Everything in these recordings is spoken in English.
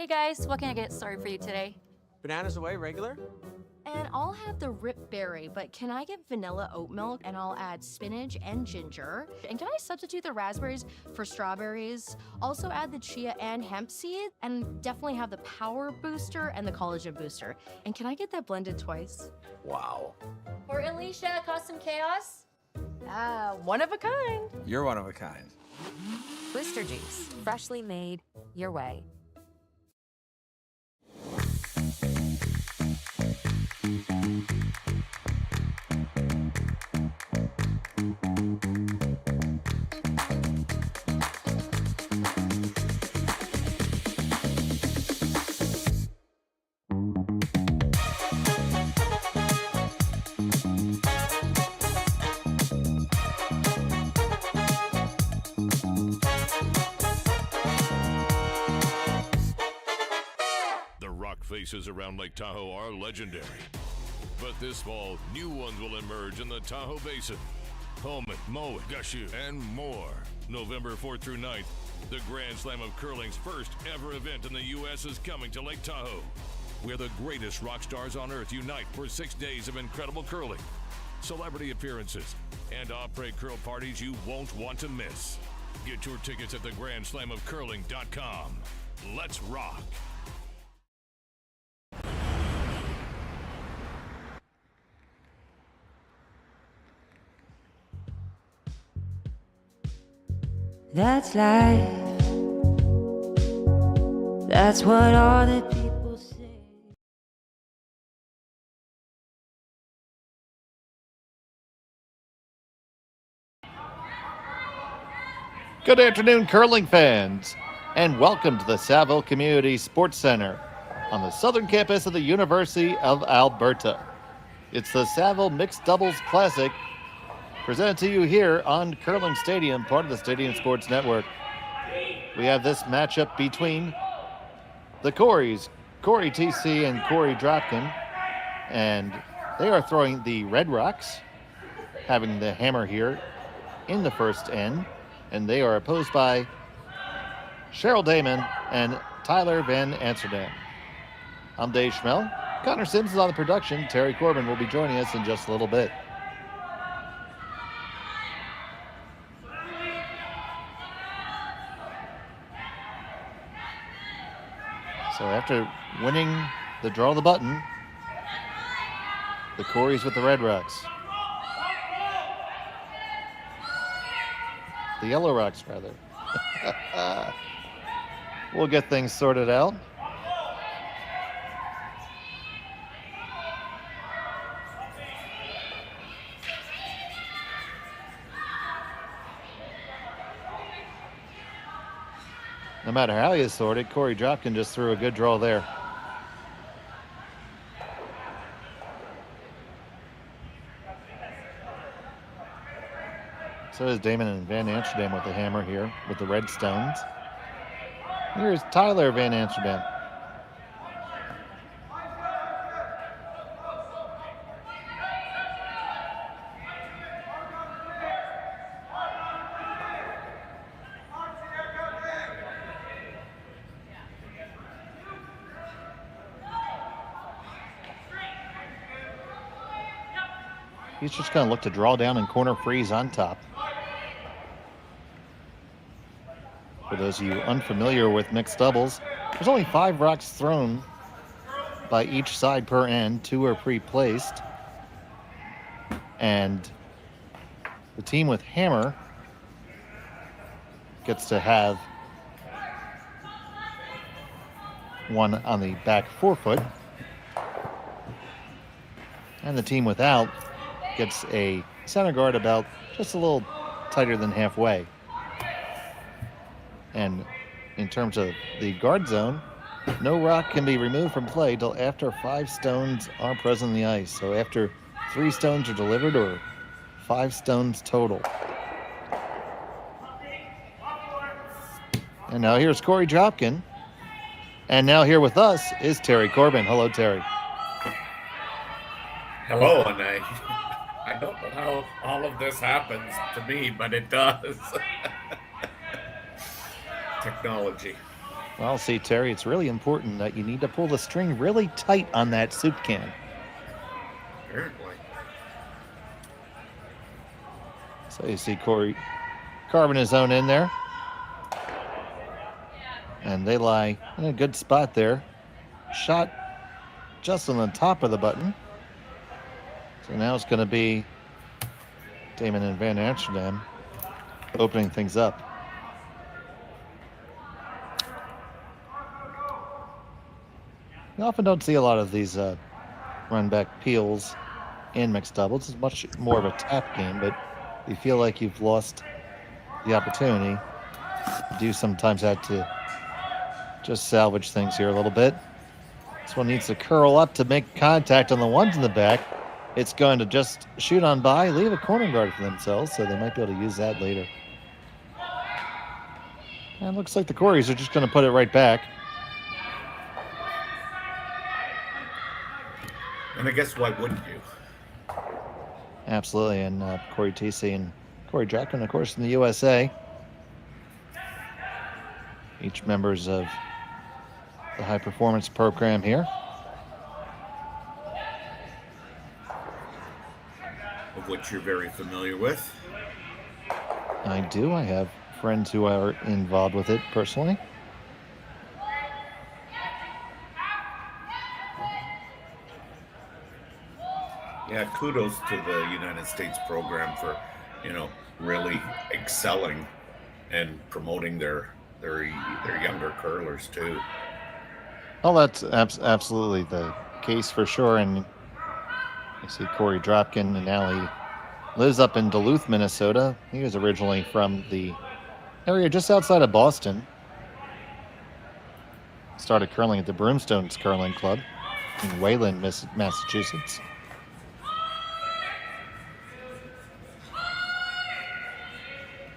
Hey guys, what can I get started for you today? Bananas away, regular? And I'll have the rip berry, but can I get vanilla oat milk and I'll add spinach and ginger? And can I substitute the raspberries for strawberries? Also add the chia and hemp seed and definitely have the power booster and the collagen booster. And can I get that blended twice? Wow. For Alicia, custom chaos? One of a kind. You're one of a kind. Booster juice, freshly made, your way. Faces around Lake Tahoe are legendary. But this fall, new ones will emerge in the Tahoe Basin. Pullman, Mowat, Gushu, and more. November 4th through 9th, the Grand Slam of Curling's first ever event in the U.S. is coming to Lake Tahoe, where the greatest rock stars on earth unite for 6 days of incredible curling, celebrity appearances, and après curl parties you won't want to miss. Get your tickets at thegrandslamofcurling.com. Let's rock. That's life. That's what all the people say. Good afternoon, curling fans, and welcome to the Saville Community Sports Center on the southern campus of the University of Alberta. It's the Saville Mixed Doubles Classic, presented to you here on Curling Stadium, part of the Stadium Sports Network. We have this matchup between the Coreys, Cory Thiesse and Cory Dropkin, and they are throwing the Red Rocks, having the hammer here in the first end, and they are opposed by Cheryl Damen and Tyler Van Amsterdam. I'm Dave Schmel. Connor Sims is on the production. Terry Corbin will be joining us in just a little bit. So after winning the draw the button, the Coreys with the Red Rocks. The Yellow Rocks, rather. We'll get things sorted out. No matter how you sort it, Cory Dropkin just threw a good draw there. So is Damen and Van Amsterdam with the hammer here with the red stones. Here's Tyler Van Amsterdam. He's just going to look to draw down and corner freeze on top. For those of you unfamiliar with mixed doubles, there's only 5 rocks thrown by each side per end. 2 are pre-placed. And the team with hammer gets to have one on the back forefoot. And the team without gets a center guard about just a little tighter than halfway. And in terms of the guard zone, no rock can be removed from play till after 5 stones are present on the ice. So after 3 stones are delivered or 5 stones total. And now here's Cory Dropkin. And now here with us is Terry Corbin. Hello, Terry. Hello, and I don't know how all of this happens to me, but it does. Technology. Well, see, Terry, it's really important that you need to pull the string really tight on that soup can. Apparently. So you see Korey carving his own in there. And they lie in a good spot there. Shot just on the top of the button. So now it's going to be Damen and Van Amsterdam opening things up. You often don't see a lot of these run-back peels in mixed doubles. It's much more of a tap game, but you feel like you've lost the opportunity. You do sometimes have to just salvage things here a little bit. This one needs to curl up to make contact on the ones in the back. It's going to just shoot on by, leave a corner guard for themselves, so they might be able to use that later. And it looks like the Coreys are just going to put it right back. And I guess why wouldn't you? Absolutely, and Cory Thiesse and Cory Dropkin, of course, in the USA. Each members of the high performance program here. Of which you're very familiar with. I do. I have friends who are involved with it personally. Yeah, kudos to the United States program for, really excelling and promoting their younger curlers too. Well, that's absolutely the case for sure. And you see Cory Dropkin, and now he lives up in Duluth, Minnesota. He was originally from the area just outside of Boston. Started curling at the Broomstones Curling Club in Wayland, Massachusetts.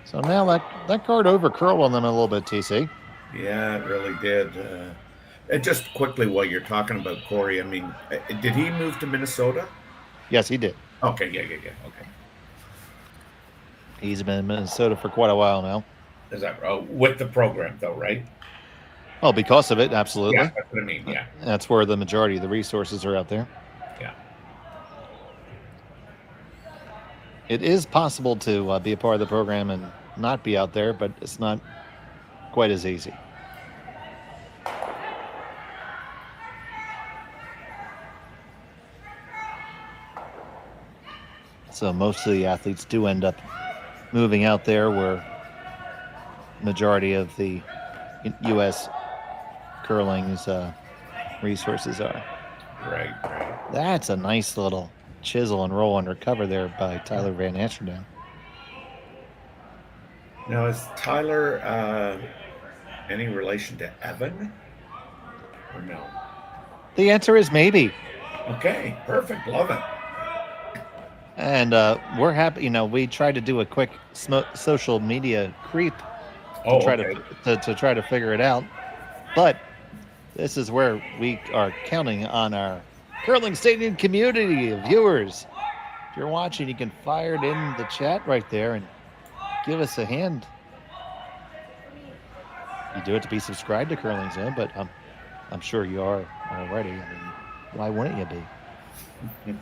So now that card over curled on them a little bit, TC. Yeah, it really did. And just quickly, while you're talking about Korey, I mean, did he move to Minnesota? Yes, he did. Okay, yeah. Okay. He's been in Minnesota for quite a while now. Is that right? With the program, though, right? Oh, because of it, absolutely. Yeah, that's what I mean, yeah. That's where the majority of the resources are out there. Yeah. It is possible to be a part of the program and not be out there, but it's not quite as easy. So most of the athletes do end up moving out there where majority of the U.S. curling's resources are. Right. That's a nice little chisel and roll under cover there by Tyler Van Amsterdam. Now, is Tyler any relation to Evan? Or no? The answer is maybe. Okay, perfect. Love it. And we're happy. We tried to do a quick social media creep to try to figure it out. But this is where we are counting on our Curling Stadium community of viewers. If you're watching, you can fire it in the chat right there and give us a hand. You do have to be subscribed to Curling Zone, but I'm sure you are already. I mean, why wouldn't you be?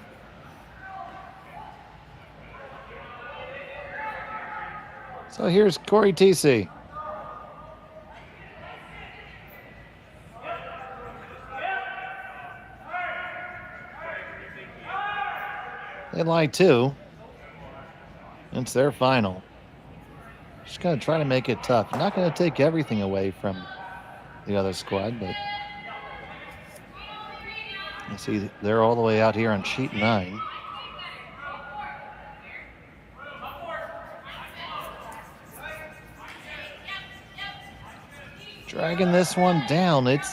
So here's Cory Thiesse. They lie too. It's their final. Just going to try to make it tough. Not going to take everything away from the other squad, but you see they're all the way out here on sheet 9. Dragging this one down. It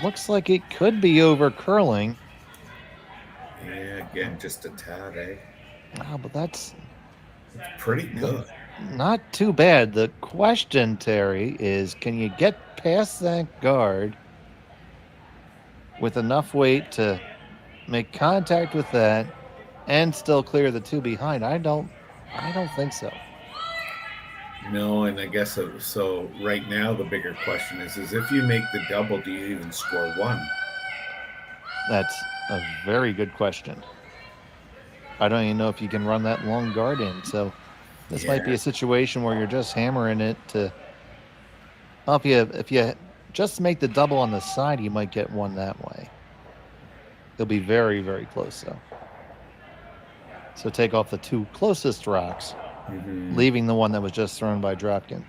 looks like it could be over curling. Yeah, again, just a tad, eh? Wow, but that's pretty good. Not too bad. The question, Terry, is can you get past that guard with enough weight to make contact with that and still clear the two behind? I don't think so. No, and I guess so. Right now, the bigger question is if you make the double, do you even score one? That's a very good question. I don't even know if you can run that long guard in. So this might be a situation where you're just hammering it to. Well, if you just make the double on the side, you might get one that way. They'll be very, very close, though. So take off the two closest rocks, leaving the one that was just thrown by Dropkin.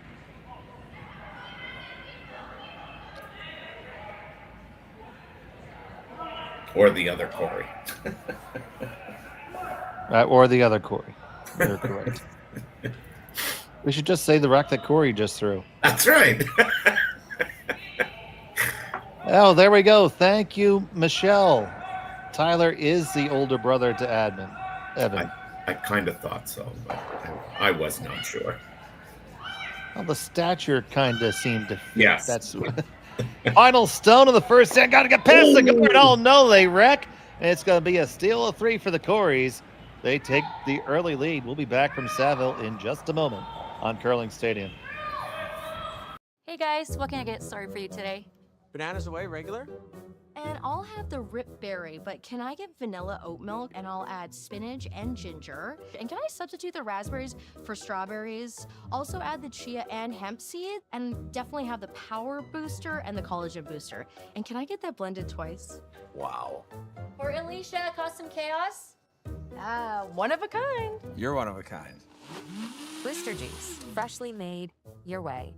Or the other Korey. Or the other Korey. You're correct. We should just say the rock that Korey just threw. That's right. Oh, there we go. Thank you, Michelle. Tyler is the older brother to Evan. I kind of thought so, but I was not sure. Well, the stature kind of seemed to fit. Yes. That's final stone of the first set. Got to get past the guard. Oh, no, they wreck. And it's going to be a steal of 3 for the Coreys. They take the early lead. We'll be back from Saville in just a moment on Curling Stadium. Hey guys, what can I get started for you today? Bananas away, regular? And I'll have the rip berry, but can I get vanilla oat milk and I'll add spinach and ginger? And can I substitute the raspberries for strawberries? Also add the chia and hemp seed, and definitely have the power booster and the collagen booster. And can I get that blended twice? Wow. For Alicia, Custom Chaos? One of a kind. You're one of a kind. Blister juice, freshly made your way.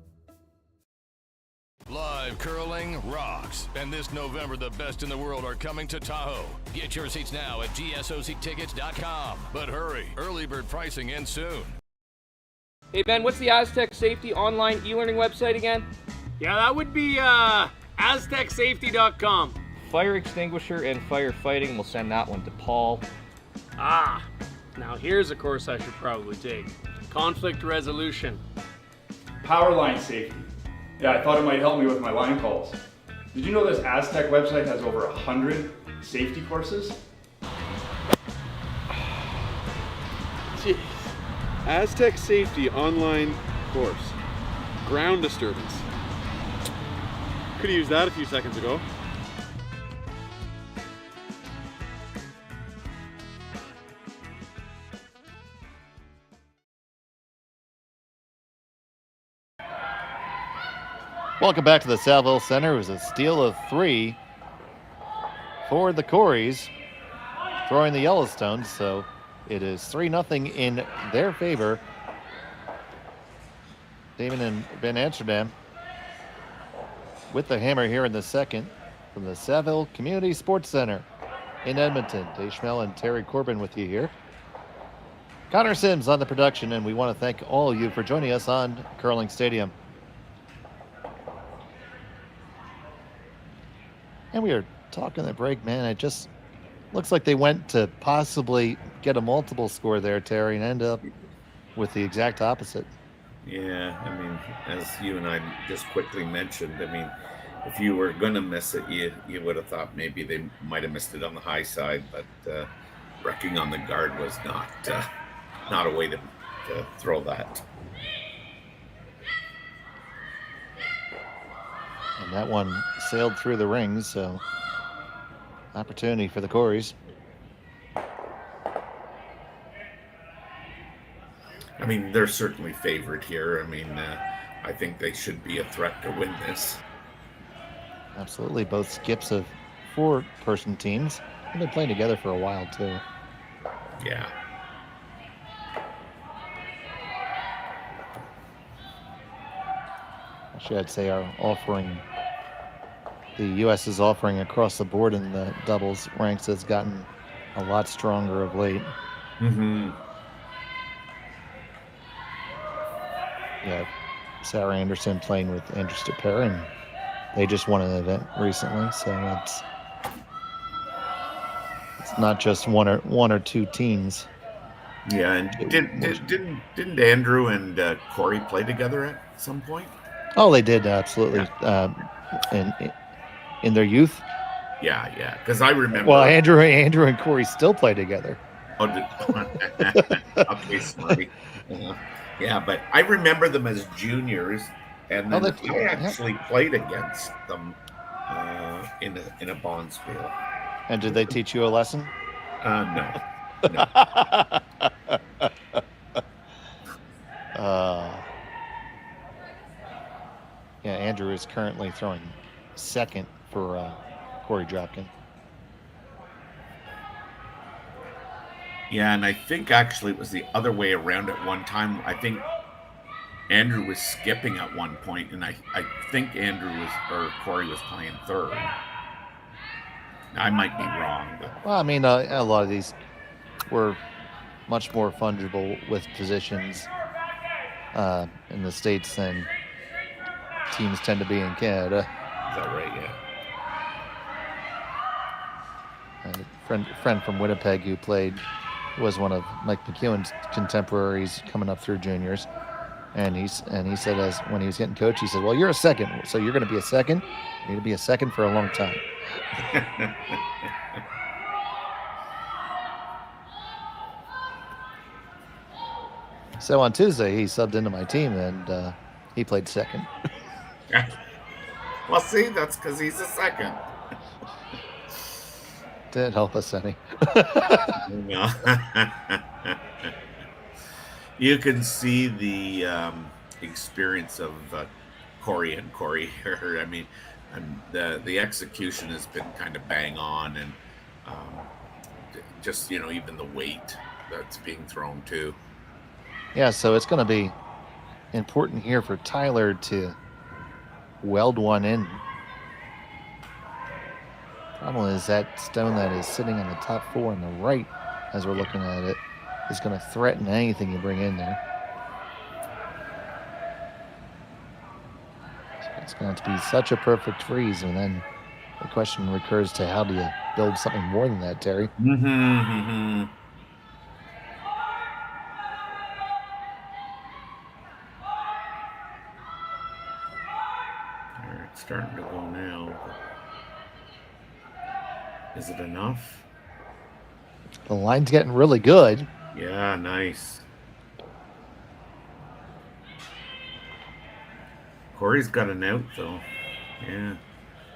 Live curling rocks. And this November, the best in the world are coming to Tahoe. Get your seats now at gsoctickets.com. But hurry, early bird pricing ends soon. Hey Ben, what's the Aztec Safety online e-learning website again? Yeah, that would be aztecsafety.com. Fire extinguisher and firefighting, we'll send that one to Paul. Now here's a course I should probably take. Conflict resolution. Power line safety. Yeah, I thought it might help me with my line calls. Did you know this Aztec website has over 100 safety courses? Jeez. Aztec Safety online course. Ground disturbance. Could have used that a few seconds ago. Welcome back to the Saville Center. It was a steal of 3 for the Coreys, throwing the Yellowstones. So it is 3-0 in their favor. Damen and Ben Amsterdam with the hammer here in the second from the Saville Community Sports Center in Edmonton. Dave Schmel and Terry Corbin with you here. Connor Sims on the production, and we want to thank all of you for joining us on Curling Stadium. And we were talking at break, man. It just looks like they went to possibly get a multiple score there, Terry, and end up with the exact opposite. Yeah, I mean, as you and I just quickly mentioned, I mean, if you were going to miss it, you would have thought maybe they might have missed it on the high side, but wrecking on the guard was not a way to throw that. And that one sailed through the rings, so opportunity for the Coreys. I mean, they're certainly favored here. I mean, I think they should be a threat to win this. Absolutely. Both skips of 4-person teams. They've been playing together for a while, too. Yeah. Actually, I'd say our offering, the U.S.'s offering across the board in the doubles ranks has gotten a lot stronger of late. Mm-hmm. Yeah, Sarah Anderson playing with Andrew Stepper, and they just won an event recently, so it's not just one or two teams. Yeah, and didn't Andrew and Cory play together at some point? Oh, they did, absolutely. In their youth. Yeah, because I remember. Well, Andrew and Cory still play together. Oh, okay, sorry. Yeah, but I remember them as juniors, and then I actually played against them in a bonspiel. And did they teach you a lesson? No. Yeah, Andrew is currently throwing second for Cory Dropkin. Yeah, and I think actually it was the other way around at one time. I think Andrew was skipping at one point, and I think Cory was playing third. I might be wrong. But... Well, I mean, a lot of these were much more fungible with positions in the States than teams tend to be in Canada. Is that right? Yeah. A friend from Winnipeg who was one of Mike McEwen's contemporaries coming up through juniors, and he said, as when he was getting coached, he said, "Well, you're a second, so you're going to be a second. You're going to be a second for a long time." So on Tuesday, he subbed into my team, and he played second. Well, see, that's because he's a second. Didn't help us any. No. You can see the experience of Cory and Korey here. I mean, the execution has been kind of bang on, and just, even the weight that's being thrown too. Yeah, so it's going to be important here for Tyler to weld one in. Problem is that stone that is sitting on the top four on the right, as we're looking at it, is going to threaten anything you bring in there. So it's going to be such a perfect freeze, and then the question recurs to how do you build something more than that, Terry? It's starting to go now. Is it enough? The line's getting really good. Yeah, nice. Corey's got an out though. Yeah,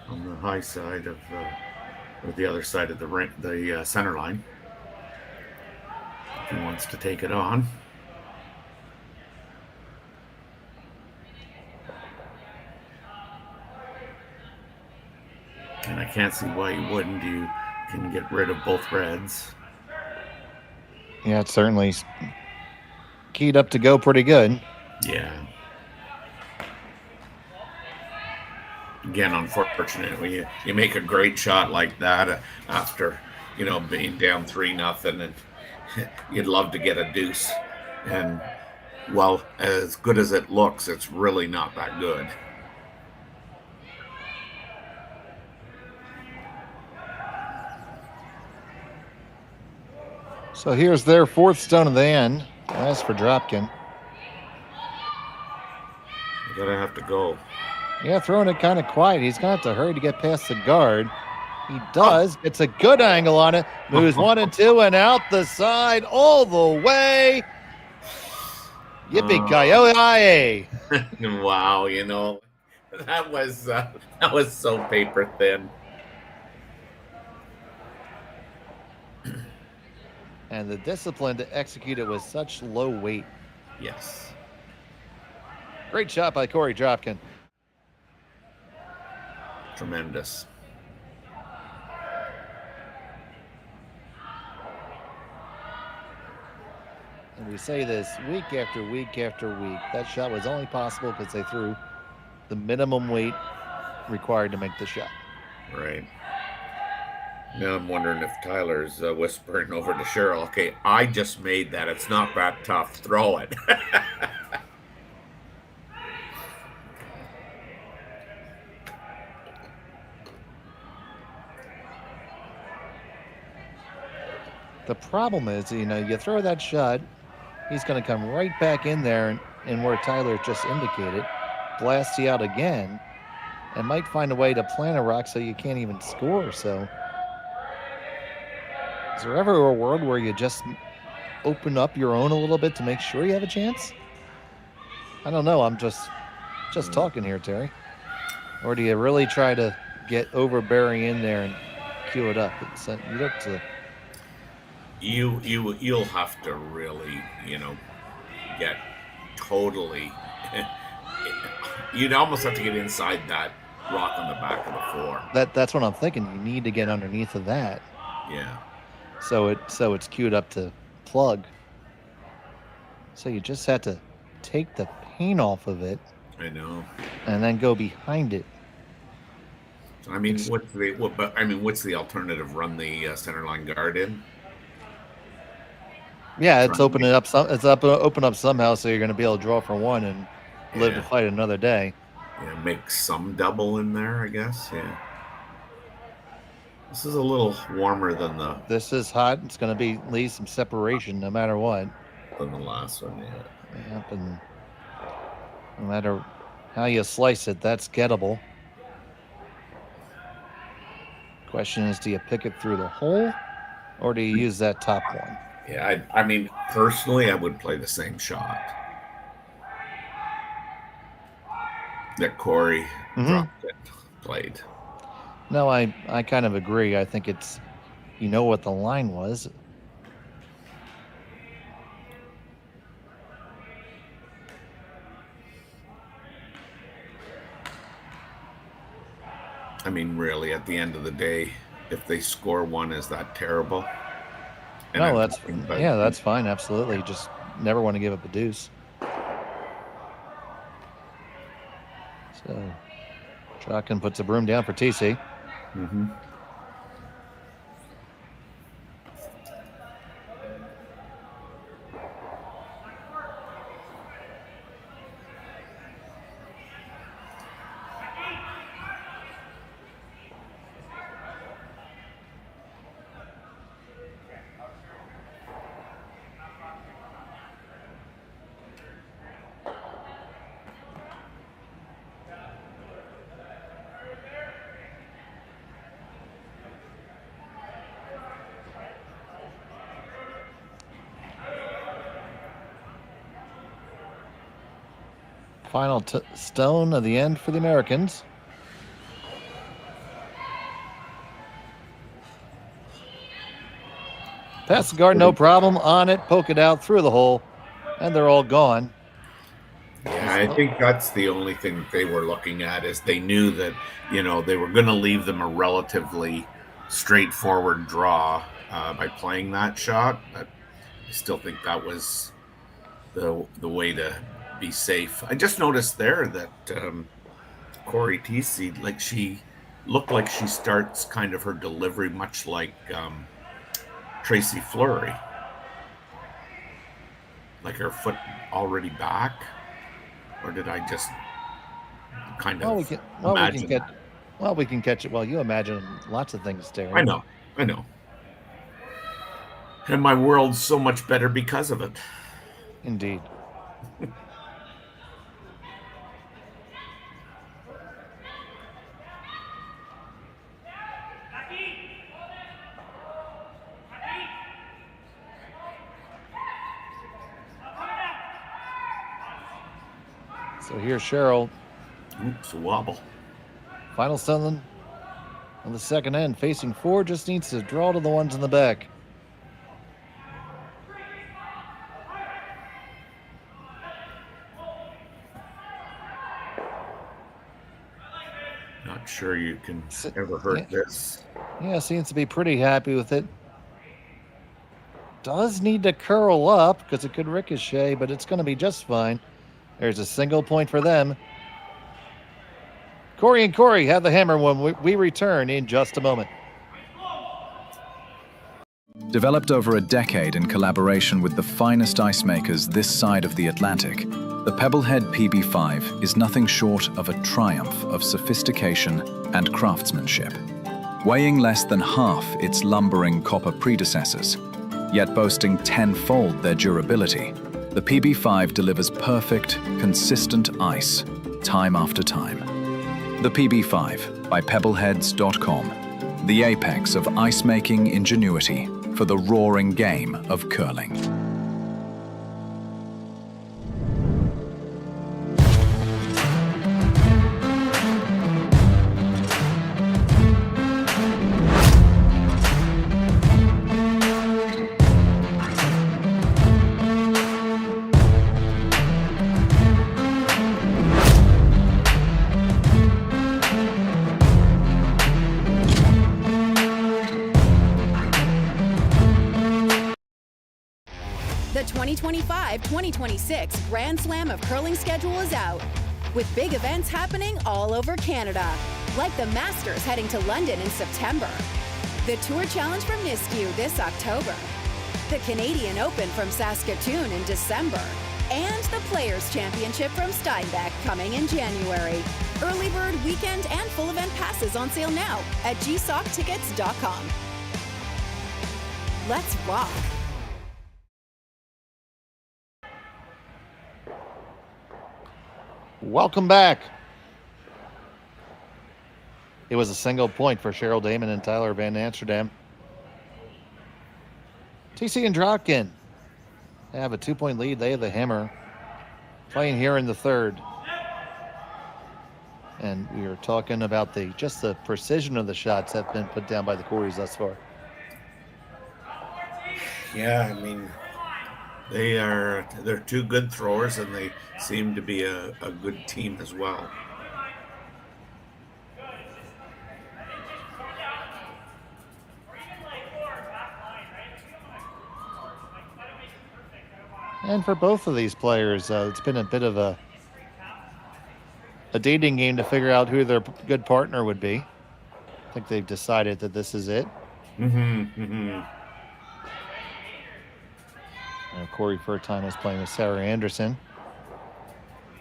on the high side of, or the other side of the center line. If he wants to take it on. And I can't see why you wouldn't. You can get rid of both reds. Yeah, it's certainly keyed up to go pretty good. Yeah. Again, unfortunately, you make a great shot like that after, being down 3-0, and you'd love to get a deuce. And, well, as good as it looks, it's really not that good. So here's their fourth stone of the end. That's for Dropkin. You're going to have to go. Yeah, throwing it kind of quiet. He's going to have to hurry to get past the guard. He does. It's a good angle on it. Moves 1 and 2 and out the side all the way. Yippee-ki-yay! Wow, that was so paper thin. And the discipline to execute it with such low weight. Yes. Great shot by Cory Dropkin. Tremendous. And we say this week after week after week. That shot was only possible because they threw the minimum weight required to make the shot. Right. Now I'm wondering if Tyler's whispering over to Cheryl, okay, I just made that. It's not that tough. Throw it. The problem is, you throw that shot, he's going to come right back in there and where Tyler just indicated, blast you out again, and might find a way to plant a rock so you can't even score. So is there ever a world where you just open up your own a little bit to make sure you have a chance? I don't know. I'm just talking here, Terry. Or do you really try to get overbearing in there and cue it up? You look to. You'll have to really, get totally. You'd almost have to get inside that rock on the back of the floor. That's what I'm thinking. You need to get underneath of that. Yeah. So it's queued up to plug. So you just have to take the paint off of it. I know. And then go behind it. I mean, what's the alternative? Run the center line guard in. Yeah, it's open up somehow, so you're going to be able to draw for one and live to fight another day. Yeah, make some double in there, I guess. Yeah. This is a little warmer than the. This is hot. It's going to be at least some separation, no matter what. Than the last one, yeah. Yep, and no matter how you slice it, that's gettable. Question is, do you pick it through the hole, or do you use that top one? Yeah, I mean, personally, I would play the same shot that Cory Dropkin played. No, I kind of agree. I think it's, what the line was. I mean, really, at the end of the day, if they score one, is that terrible? No, that's fine. Absolutely. You just never want to give up a deuce. So, Dropkin puts a broom down for Thiesse. Mm-hmm. Final stone of the end for the Americans. Pass the guard, no problem. On it, poke it out through the hole, and they're all gone. Yeah, I think that's the only thing that they were looking at, is they knew that, they were going to leave them a relatively straightforward draw by playing that shot. But I still think that was the way to be safe. I just noticed there that Cory Thiesse, she looked like she starts kind of her delivery much like Tracy Fleury, like her foot already back, or did I just kind of imagine that? Well, we can catch it. Well, you imagine lots of things, Terry. I know, and my world's so much better because of it. Indeed. So here's Cheryl. Oops, a wobble. Final stone on the second end, facing forward, just needs to draw to the ones in the back. Not sure you can ever hurt this. Yeah, seems to be pretty happy with it. Does need to curl up because it could ricochet, but it's going to be just fine. There's a single point for them. Cory and Korey have the hammer when we return in just a moment. Developed over a decade in collaboration with the finest ice makers this side of the Atlantic, the Pebblehead PB5 is nothing short of a triumph of sophistication and craftsmanship. Weighing less than half its lumbering copper predecessors, yet boasting tenfold their durability, the PB5 delivers perfect, consistent ice, time after time. The PB5 by Pebbleheads.com, the apex of ice-making ingenuity for the roaring game of curling. The 2025-2026 Grand Slam of Curling schedule is out, with big events happening all over Canada, like the Masters heading to London in September, the Tour Challenge from Nisku this October, the Canadian Open from Saskatoon in December, and the Players' Championship from Steinbeck coming in January. Early bird weekend and full event passes on sale now at gsoctickets.com. Let's rock. Welcome back. It was a single point for Cheryl Damen and Tyler Van Amsterdam. Thiesse and Dropkin have a 2-point lead. They have the hammer. Playing here in the third. And we are talking about just the precision of the shots that have been put down by the Coreys thus far. Yeah, I mean, they're two good throwers, and they seem to be a good team as well. And for both of these players, it's been a bit of a dating game to figure out who their good partner would be. I think they've decided that this is it. Cory for a time was playing with Sarah Anderson.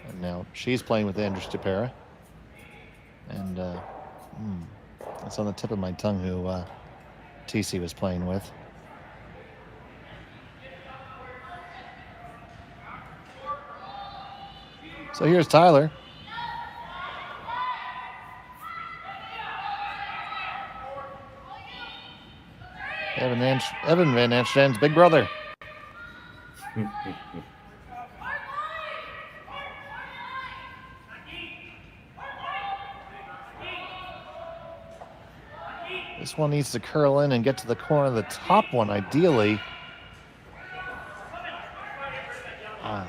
And now she's playing with Andrew Stupera. And it's on the tip of my tongue who Thiesse was playing with. So here's Tyler. Evan Van Amsterdam's big brother. This one needs to curl in and get to the corner of the top one, ideally. A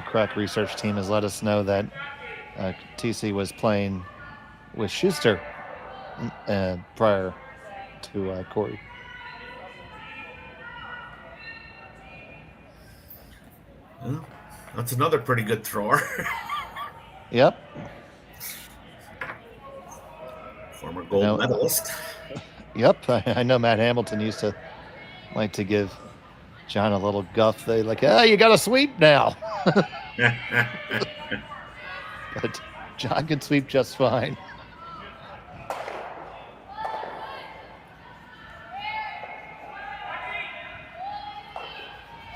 crack research team has let us know that Thiesse was playing with Schuster prior to Cory. Well, that's another pretty good thrower. Yep. Former gold medalist. Yep. I know Matt Hamilton used to like to give John a little guff. They like, you got to sweep now. But John can sweep just fine.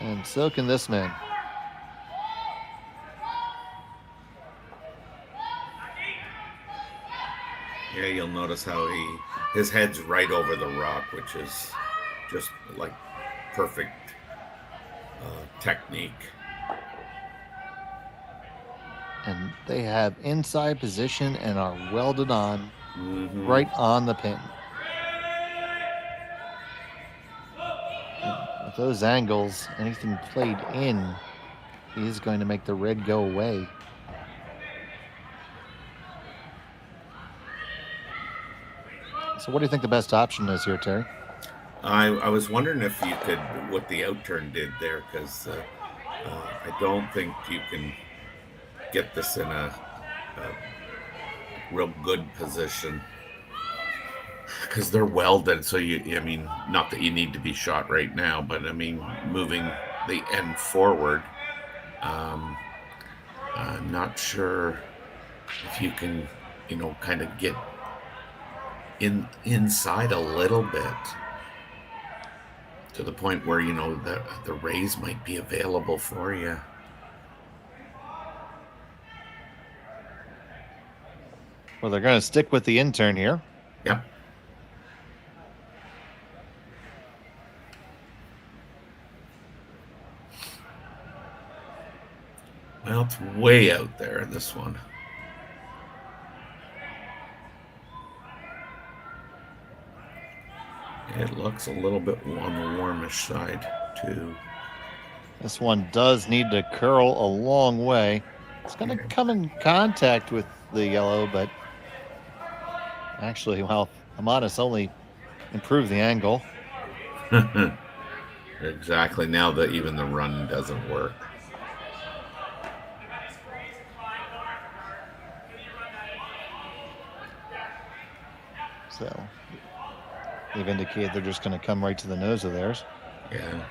And so can this man. Yeah, you'll notice how his head's right over the rock, which is just like perfect technique. And they have inside position and are welded on right on the pin. And with those angles, anything played in is going to make the red go away. So what do you think the best option is here, Terry? I was wondering if you could, what the outturn did there, because I don't think you can get this in a real good position, because they're welded. So I mean, not that you need to be shot right now, but I mean, moving the end forward, I'm not sure if you can, kind of get inside a little bit to the point where the raise might be available for you. Well, they're going to stick with the intern here. Yep. Well, it's way out there in this one. It looks a little bit on the warmish side, too. This one does need to curl a long way. It's going to come in contact with the yellow, but actually, well, Amanis only improved the angle. Exactly. Now that even the run doesn't work. So they've indicated they're just going to come right to the nose of theirs. Yeah.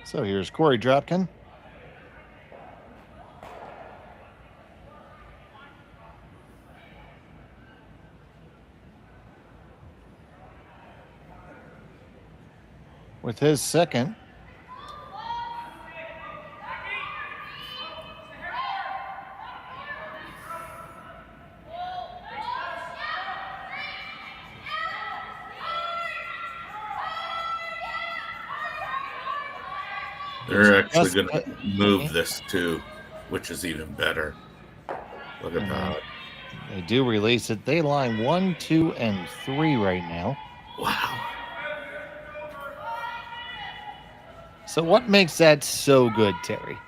So here's Cory Dropkin. With his second. They're actually going to move this too, which is even better. Look at that. They do release it. They line 1, 2, and 3 right now. Wow. So what makes that so good, Terry?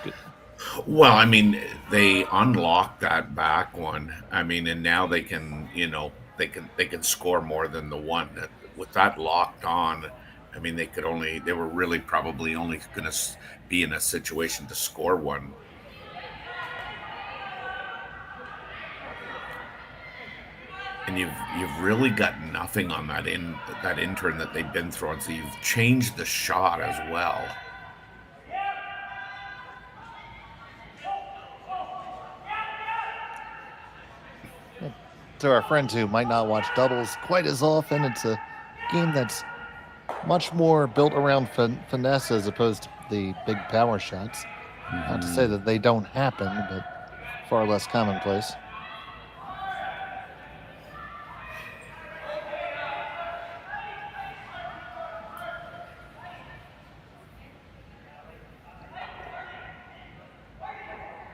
Good. Well, I mean, they unlocked that back one. I mean, and now they can, they can score more than the one. With that locked on, I mean, they were really probably only going to be in a situation to score one. And you've really got nothing on that intern that they've been throwing. So you've changed the shot as well. To our friends who might not watch doubles quite as often, it's a game that's much more built around finesse as opposed to the big power shots. Not to say that they don't happen, but far less commonplace.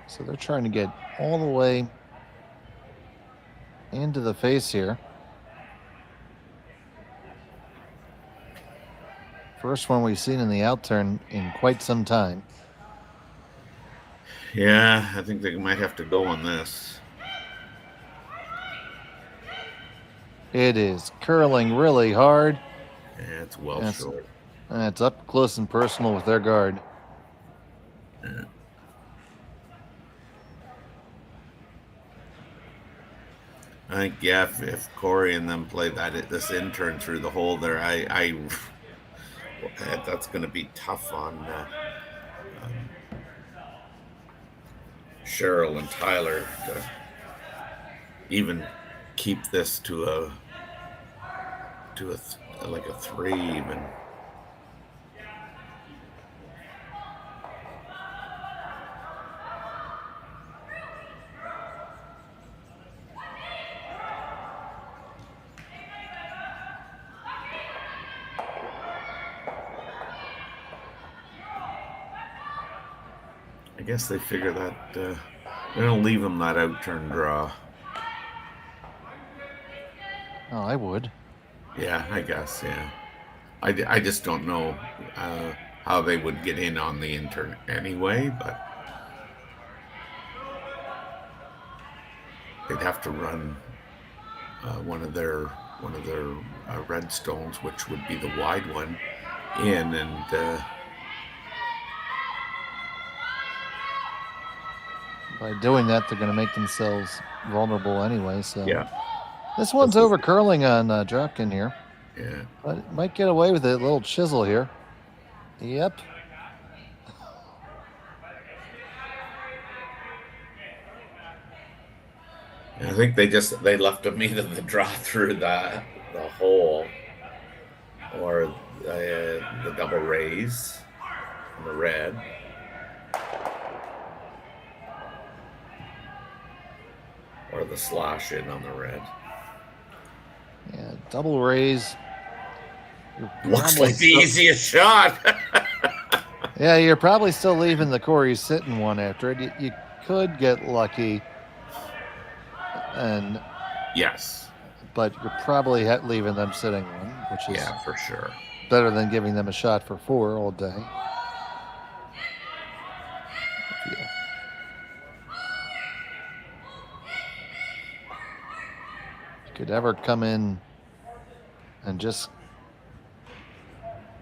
So they're trying to get all the way into the face here. First one we've seen in the outturn in quite some time. Yeah, I think they might have to go on this. It is curling really hard. Yeah, it's well short. And it's up close and personal with their guard. Yeah. I think, yeah, if Cory and them play this intern through the hole there, that's going to be tough on Cheryl and Tyler to even keep this to a 3 even. I guess they figure that they're going to leave them that outturn draw. Oh, I would. Yeah, I guess, yeah. I just don't know how they would get in on the intern anyway, but they'd have to run one of their red stones, which would be the wide one, in, and by doing that, they're going to make themselves vulnerable anyway. So yeah, this one's over curling on Dropkin here. Yeah, but it might get away with it. A little chisel here. Yep. I think they left them either the draw through the hole or the double raise on the red. Or the slash in on the red. Yeah, double raise. Looks like the easiest shot. Yeah, you're probably still leaving the Korey sitting one after it. You could get lucky. And yes, but you're probably leaving them sitting one, which is for sure better than giving them a shot for 4 all day. Yeah. You could ever come in and just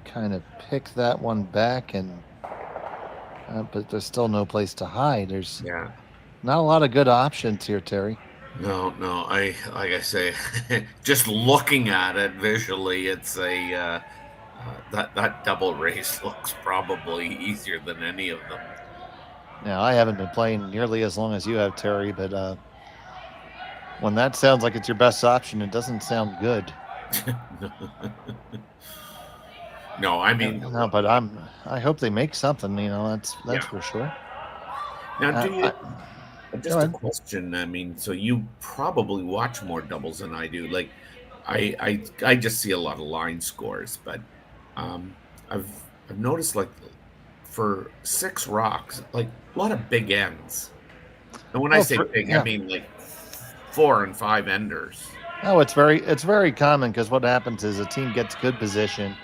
kind of pick that one back, and but there's still no place to hide. There's not a lot of good options here, Terry. No. Like I say, just looking at it visually, it's a that double race looks probably easier than any of them. Now, I haven't been playing nearly as long as you have, Terry, but when that sounds like it's your best option, it doesn't sound good. No, I mean, no, but I hope they make something. That's for sure. Now, do you? Just a question. I mean, so you probably watch more doubles than I do. Like, I just see a lot of line scores, but I've noticed, like, for 6 rocks, like a lot of big ends. And when I say big, I mean like 4 and 5 enders. Oh, it's very common, because what happens is a team gets good position,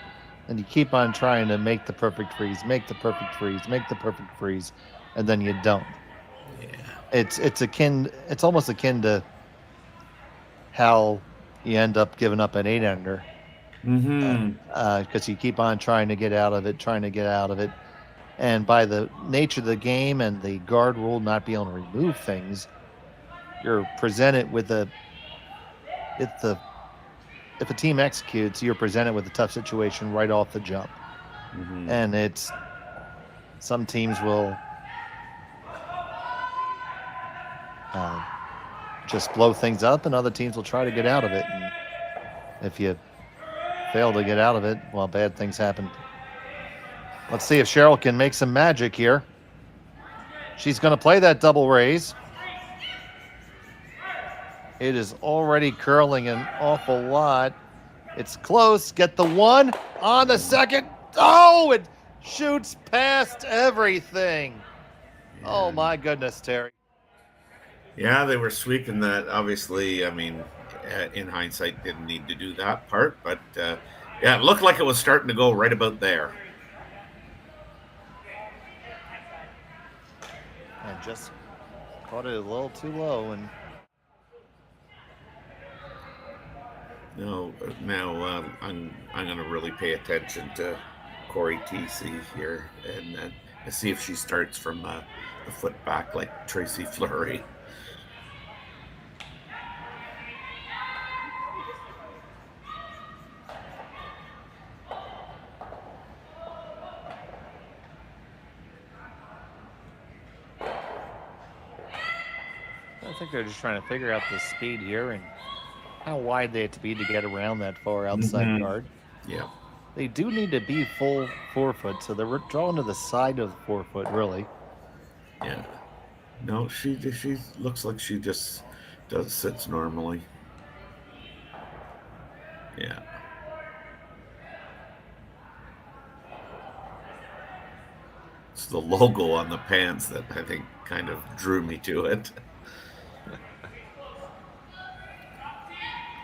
and you keep on trying to make the perfect freeze, make the perfect freeze, and then you don't. Yeah. It's almost akin to how you end up giving up an 8-ender. Because you keep on trying to get out of it. And by the nature of the game and the guard rule not being able to remove things, you're presented with if a team executes, you're presented with a tough situation right off the jump. And some teams will just blow things up, and other teams will try to get out of it. And if you fail to get out of it, well, bad things happen. Let's see if Cheryl can make some magic here. She's going to play that double raise. It is already curling an awful lot. It's close. Get the 1 on the second. Oh, it shoots past everything. Yeah. Oh, my goodness, Terry. Yeah, they were sweeping that. Obviously, I mean, in hindsight, didn't need to do that part. But, it looked like it was starting to go right about there. And just caught it a little too low. And now I'm going to really pay attention to Cory Thiesse here and see if she starts from the foot back like Tracy Fleury. I think they're just trying to figure out the speed here and how wide they have to be to get around that far outside guard. Yeah. They do need to be full 4-foot, so they're drawing to the side of the 4-foot, really. Yeah. No, she looks like she just sits normally. Yeah. It's the logo on the pants that I think kind of drew me to it.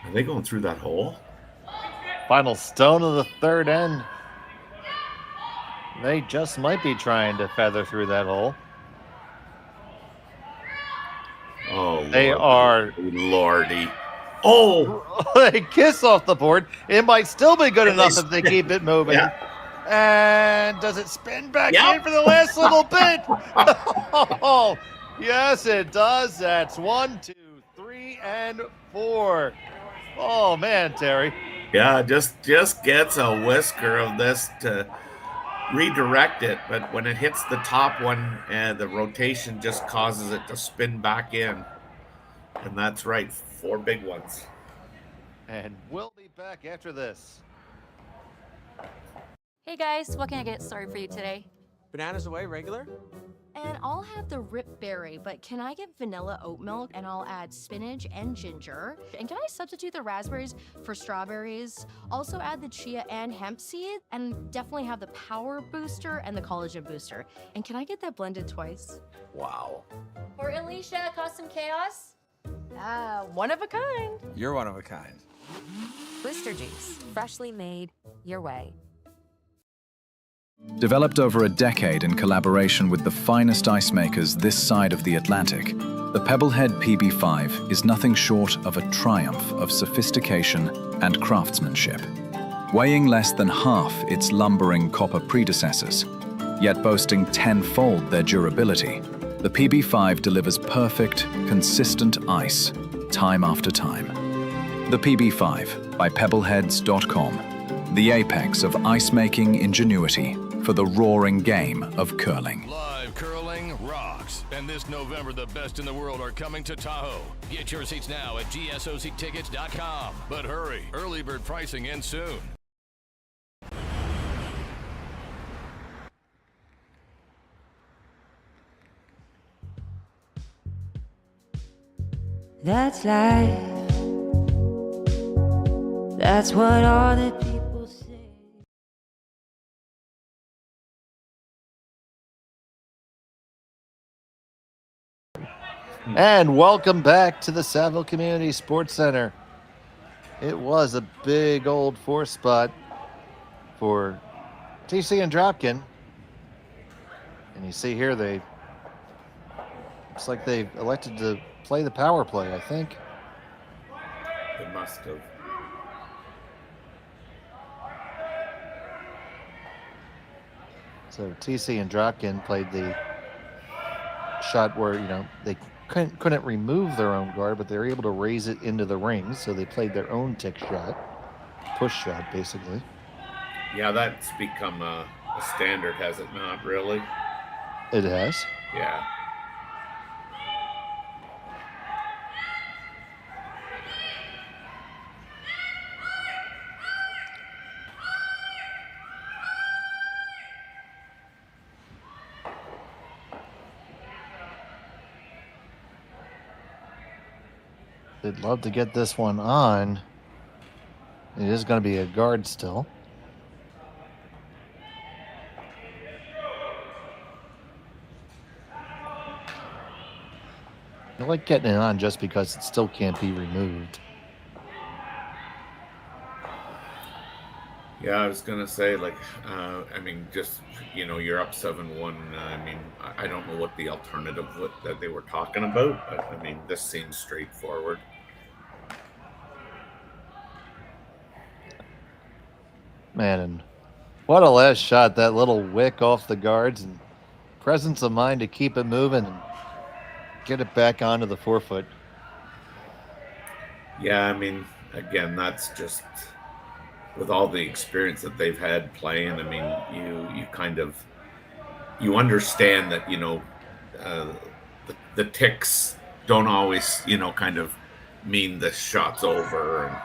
Are they going through that hole? Final stone of the 3rd end. They just might be trying to feather through that hole. Oh, they are. Lordy. Oh! They kiss off the board. It might still be good enough if they keep it moving. Yeah. And does it spin back in for the last little bit? Oh, yes, it does. That's 1, 2, 3, and 4. Oh, man, Terry. Yeah, just gets a whisker of this to redirect it. But when it hits the top one, the rotation just causes it to spin back in. And that's right, 4 big ones. And we'll be back after this. Hey guys, what can I get started for you today? Bananas away, regular? And I'll have the rip berry, but can I get vanilla oat milk, and I'll add spinach and ginger? And can I substitute the raspberries for strawberries? Also add the chia and hemp seed, and definitely have the power booster and the collagen booster. And can I get that blended twice? Wow. For Alicia, Custom Chaos? One of a kind. You're one of a kind. Blister juice, freshly made your way. Developed over a decade in collaboration with the finest ice makers this side of the Atlantic, the Pebblehead PB5 is nothing short of a triumph of sophistication and craftsmanship. Weighing less than half its lumbering copper predecessors, yet boasting tenfold their durability, the PB5 delivers perfect, consistent ice, time after time. The PB5 by pebbleheads.com, the apex of ice-making ingenuity for the roaring game of curling. Live curling rocks. And this November, the best in the world are coming to Tahoe. Get your seats now at gsoctickets.com. But hurry, early bird pricing ends soon. That's life. That's what all the people say. And welcome back to the Saville Community Sports Center. It was a big old 4-spot for Thiesse and Dropkin. And you see here, looks like they've elected to play the power play, I think. They must have. So Thiesse and Dropkin played the shot where, they couldn't remove their own guard, but they were able to raise it into the rings. So they played their own tick shot, push shot, basically. Yeah, that's become a standard, has it not, really? It has. Yeah. They'd love to get this one on. It is going to be a guard still. I like getting it on just because it still can't be removed. Yeah, I was gonna say, just you're up 7-1. I don't know what the alternative that they were talking about, but this seems straightforward. Man, and what a last shot! That little wick off the guards and presence of mind to keep it moving and get it back onto the forefoot. Yeah, again, that's just with all the experience that they've had playing. You understand that the ticks don't always mean the shot's over. And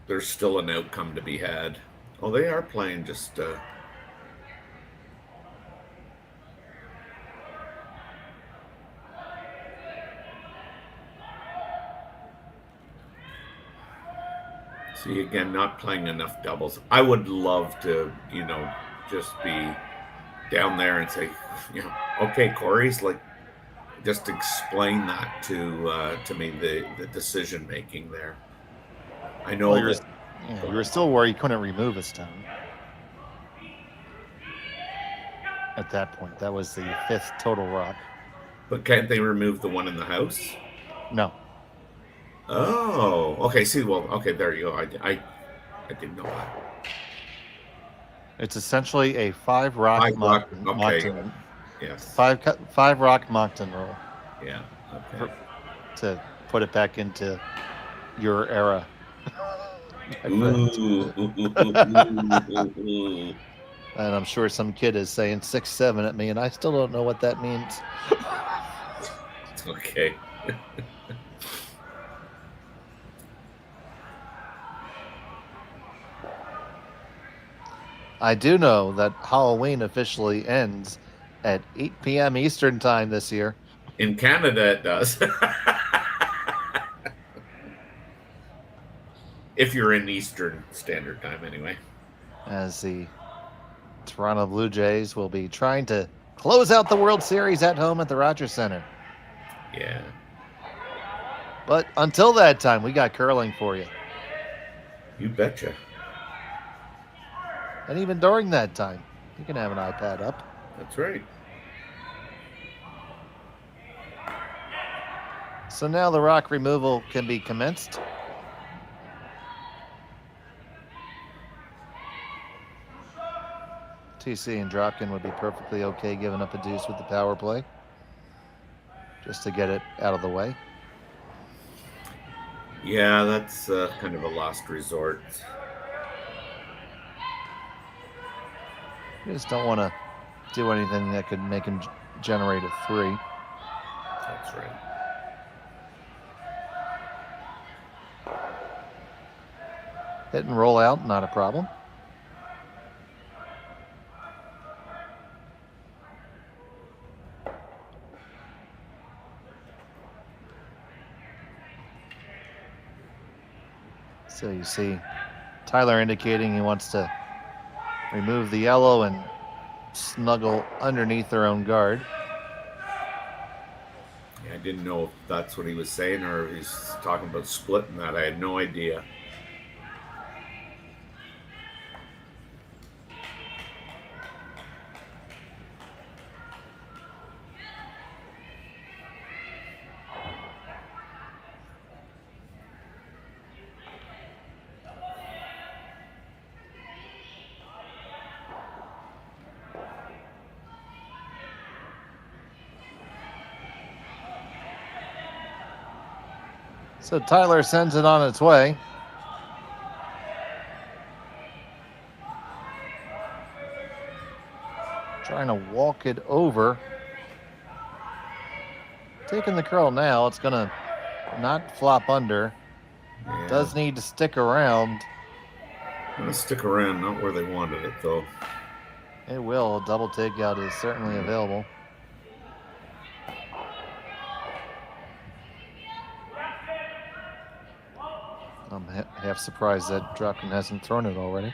there's still an outcome to be had. Oh, they are playing just see, again, not playing enough doubles. I would love to, just be down there and say, okay, Corey's just explain that to me, the decision making there. I know you were still where you couldn't remove a stone. At that point, that was the 5th total rock. But can't they remove the one in the house? No. Oh, okay. See, there you go. I didn't know that. It's essentially a 5-rock Moncton. Yes. 5 rock Moncton roll. Yeah. Okay. To put it back into your era. Ooh. And I'm sure some kid is saying 6-7 at me, and I still don't know what that means. Okay. I do know that Halloween officially ends at 8 p.m. Eastern time this year. In Canada, it does. If you're in Eastern Standard Time, anyway. As the Toronto Blue Jays will be trying to close out the World Series at home at the Rogers Center. Yeah. But until that time, we got curling for you. You betcha. And even during that time, you can have an iPad up. That's right. So now the rock removal can be commenced. Thiesse and Dropkin would be perfectly okay giving up a deuce with the power play, just to get it out of the way. Yeah, that's kind of a last resort. You just don't want to do anything that could make him generate a 3. That's right. Hit and roll out, not a problem. So you see Tyler indicating he wants to remove the yellow and snuggle underneath their own guard. Yeah, I didn't know if that's what he was saying or if he's talking about splitting that. I had no idea. So Tyler sends it on its way. Trying to walk it over. Taking the curl now. It's going to not flop under. Yeah. Does need to stick around. Gonna stick around, not where they wanted it though. It will. A double takeout is certainly available. I'm half surprised that Dropkin hasn't thrown it already.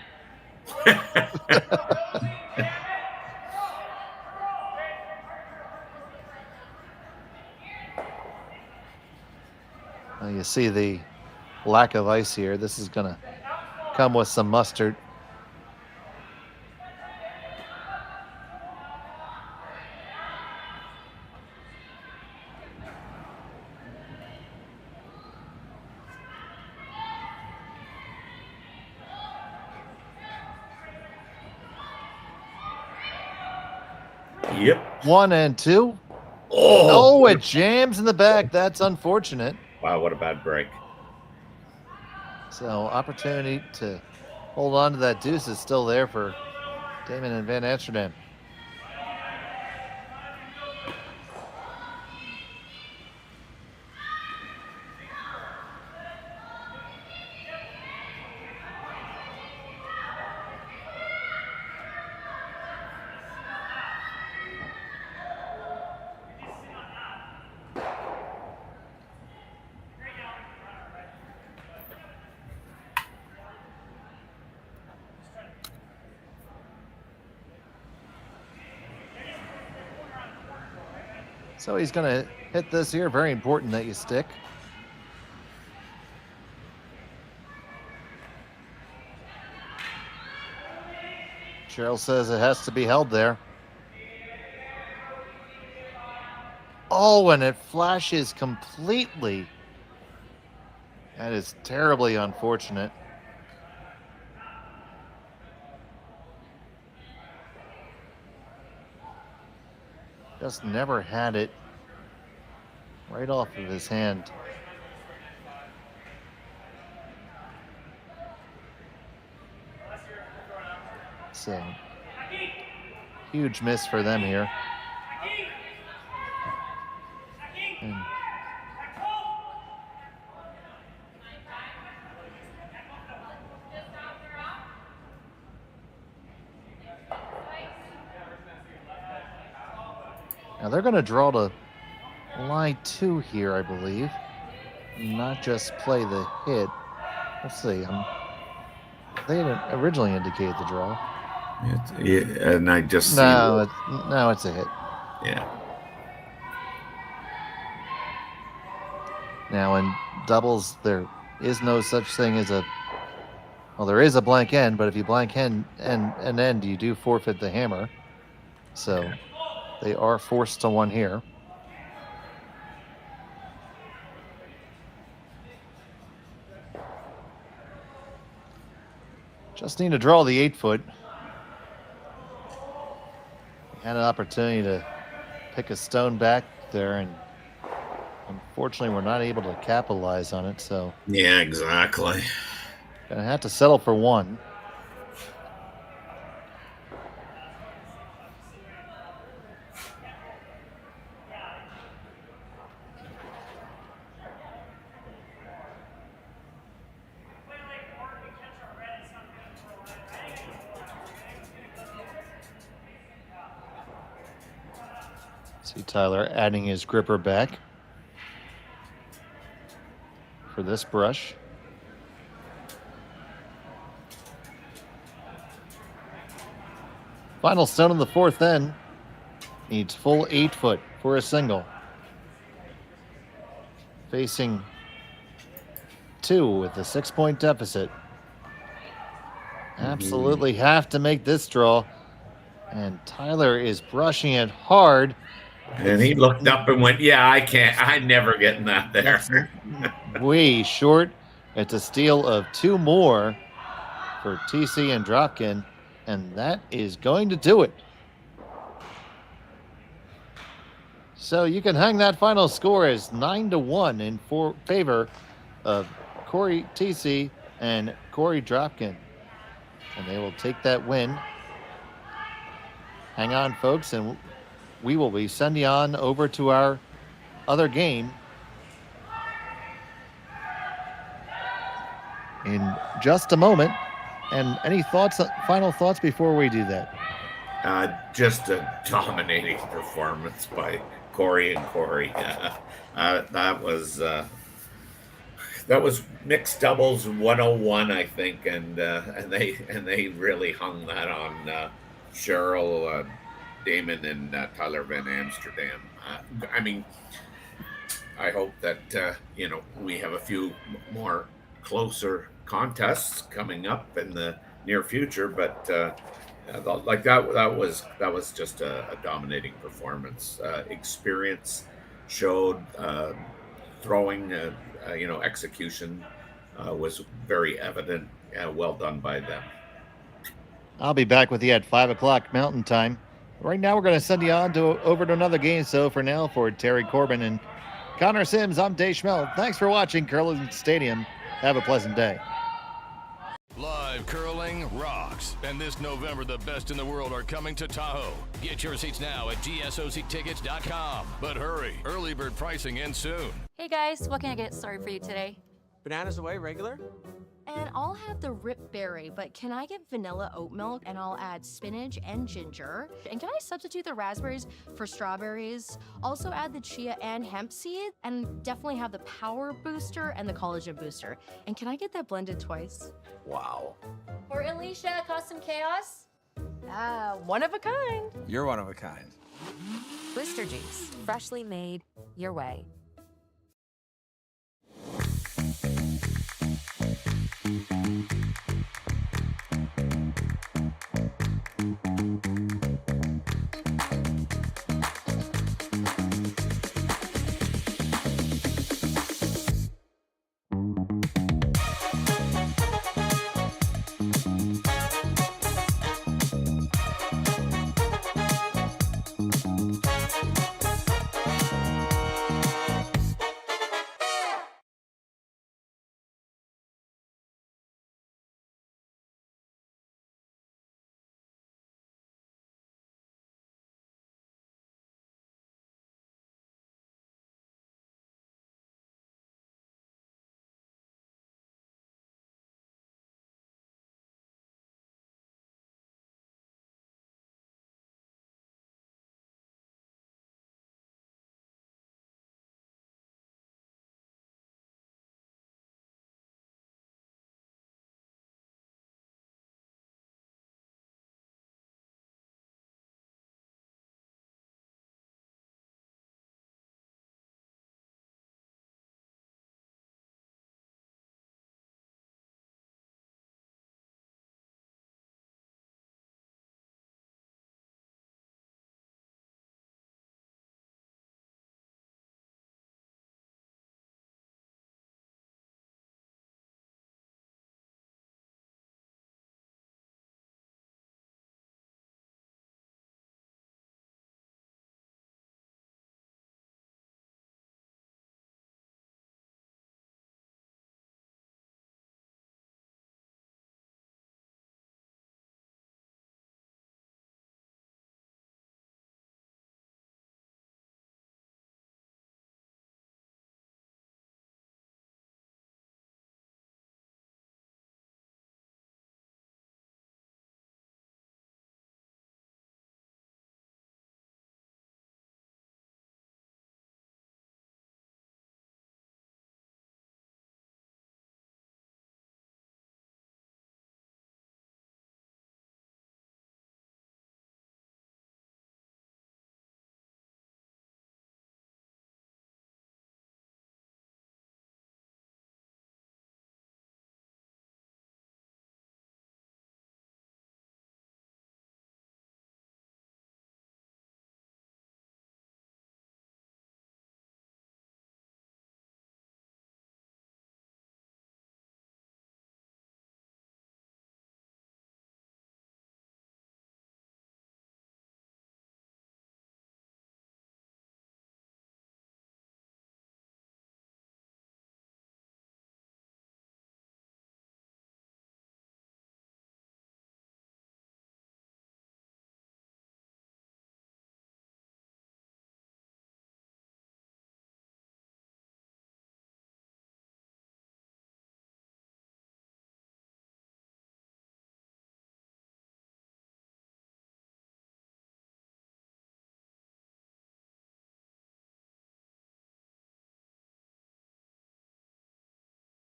You see the lack of ice here. This is going to come with some mustard. Yep. 1 and 2. Oh, it jams in the back. That's unfortunate. Wow, what a bad break. So opportunity to hold on to that deuce is still there for Damen and Van Amsterdam. So he's going to hit this here. Very important that you stick. Cheryl says it has to be held there. Oh, and it flashes completely. That is terribly unfortunate. Just never had it right off of his hand. So, huge miss for them here. And now they're going to draw to line 2 here, I believe. Not just play the hit. Let's see. They didn't originally indicate the draw. And I just no, it's a hit. Yeah. Now in doubles, there is no such thing as there is a blank end, but if you blank an end, you do forfeit the hammer. So they are forced to one here. Just need to draw the 8-foot. Had an opportunity to pick a stone back there, and unfortunately we're not able to capitalize on it. So yeah, exactly. Gonna have to settle for one. See Tyler adding his gripper back for this brush. Final stone in the fourth end. Needs full 8-foot for a single. Facing 2 with a 6-point deficit. Absolutely have to make this draw. And Tyler is brushing it hard. And he looked up and went, yeah, I'm never getting that there. Way short. It's a steal of 2 more for Thiesse and Dropkin, and that is going to do it. So you can hang that final score as 9-1 in favor of Cory Thiesse and Cory Dropkin. And they will take that win. Hang on, folks, and we will be sending on over to our other game in just a moment. And any final thoughts before we do that? Just a dominating performance by Cory and Korey. That was mixed doubles 101, I think, and they really hung that on Cheryl, Damen, and Tyler Van Amsterdam. I mean, I hope that we have a few more closer contests coming up in the near future, but like that was just a dominating performance. Experience showed, throwing, execution was very evident. Well done by them. I'll be back with you at 5 o'clock Mountain Time. Right now, we're going to send you on over to another game. So for now, for Terry Corbin and Connor Sims, I'm Dave Schmelt. Thanks for watching Curling Stadium. Have a pleasant day. Live curling rocks. And this November, the best in the world are coming to Tahoe. Get your seats now at gsoctickets.com. But hurry, early bird pricing ends soon. Hey guys, what can I get started for you today? Bananas away, regular? And I'll have the rip berry, but can I get vanilla oat milk and I'll add spinach and ginger? And can I substitute the raspberries for strawberries? Also add the chia and hemp seed, and definitely have the power booster and the collagen booster. And can I get that blended twice? Wow. For Alicia, Custom Chaos? One of a kind. You're one of a kind. Blister juice, freshly made your way.